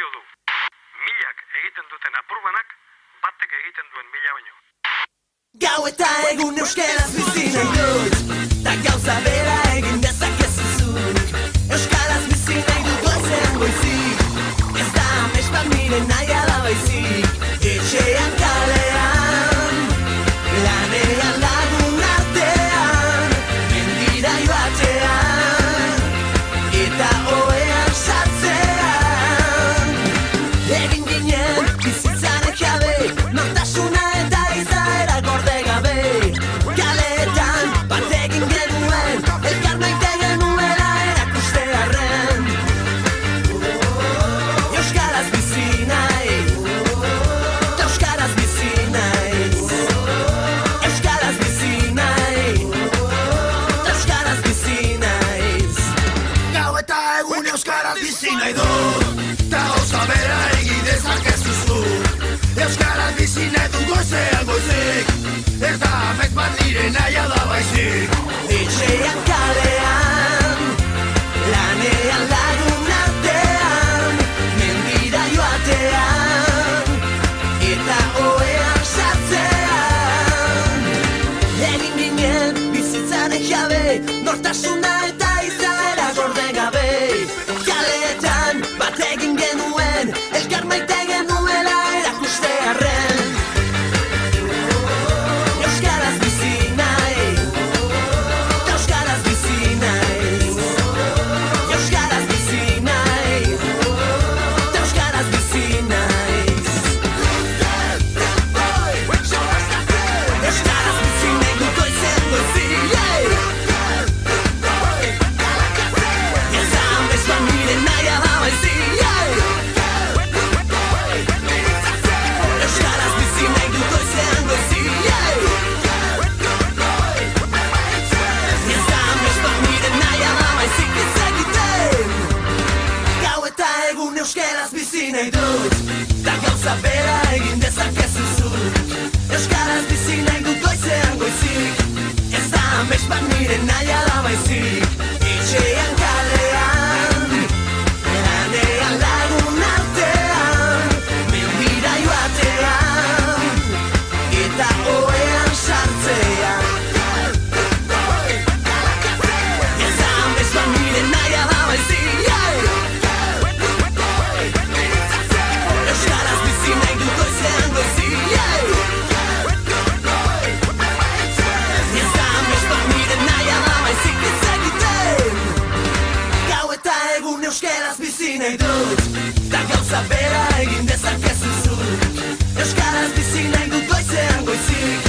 balio du. Milak egiten duten apurbanak, batek egiten duen mila baino. Gau eta egun euskaraz bizi nahi dut, ta gauza bera egin dezakezu zuk. Euskaraz bizi nahi dut goizean goizik, ez da amets bat nire nahi ala baizik. Etxean kalean, lanean lagun artean, mendira joatean, eta ohean sartzean. Egin ginen bizitzaren jabe, nortasuna eta izaera gorde gabe. Kaleetan bat egin genuen, elkar maite genuela erakustearren. Euskaraz bizi nahi, euskaraz bizi naiz. Euskaraz bizi nahi, euskaraz bizi naiz. Gau eta egun euskaraz bizi nahi dut, ta gauza bera egin dezakezu zuk. Euskaraz bizi nahi dut goizean goizik, ez da amets bat nire nahia da baizik. Etxean kalean, lanean lagun artean, mendira joatean, eta ohean sartzean. Egin ginen bizitzaren jabe, nortasuna eta izaera gorde gabe. Kaleetan bat egin genuen, elkar maite genuela erakustearren. Euskaraz bizi nahi, euskaraz bizi naiz. Euskaraz bizi nahi, euskaraz bizi naiz. Euskaraz bizi nahi dut goizean goizik, ez da amets bat nire nahi ala baizik. Euskaraz bizi nahi dut goizean goizik, ez da amets bat nire nahi ala baizik ez egiten. Gau eta egun euskaraz bizi nahi dut, ta gauza bera egin dezakezu zuk. Euskaraz bizi nahi dut goizean goizik, ez da amets bat nire nahi ala baizik. Etxean kalean, lanean lagun artean, mendira joatean, eta ohean sartzean. Ez da amets bat nire nahi ala baizik. Euskaraz bizi nahi dut goizean goizik, ez da amets bat nire nahi ala baizik ez egiten. Gau eta egun euskaraz bizi nahi dut, ta gauza bera egin dezakezu zuk. Euskaraz bizi nahi dut goizean goizik,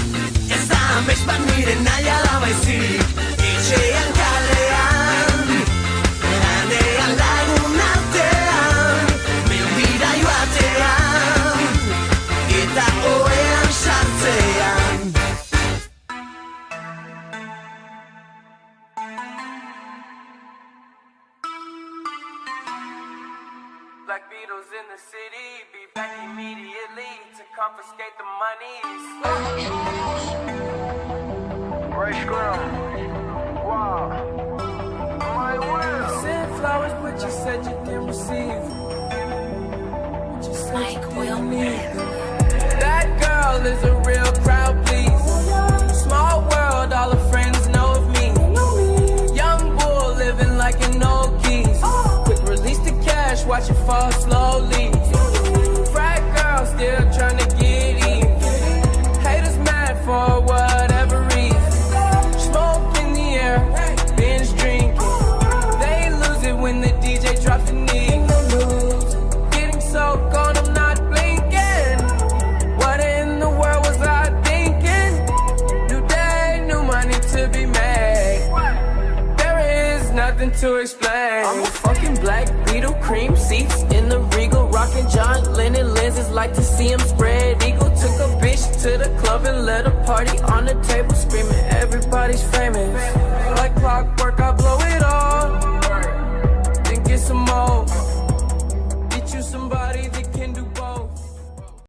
ez da amets bat nire nahi ala baizik. Etxean kalean, lanean lagun artean, mendira joatean, eta ohean sartzean. Black Beatles in the city, be back immediately to confiscate the monies. Ray Scrum. Wow. My will. Sent flowers, but you said you didn't receive. But you said Mike you will didn't need live. them. That girl is a real crowd, please. Small world, all her friends know of me. Young bull living like an old geese. Quick release the cash, watch it fall slowly. Frat girl still trying to get in. Haters mad for whatever reason. Smoke in the air, binge drinking. They lose it when the DJ drops the knee. Getting so gone, I'm not blinking. What in the world was I thinking? New day, new money to be made. There is nothing to explain. I'm a fucking Black Beetle, cream seats in the Regal, rocking John Lennon lenses, like to see him spread eagle. Took a bitch to the club and let a party on the table, screaming everybody's famous. Like clockwork, I blow it all, then get some more.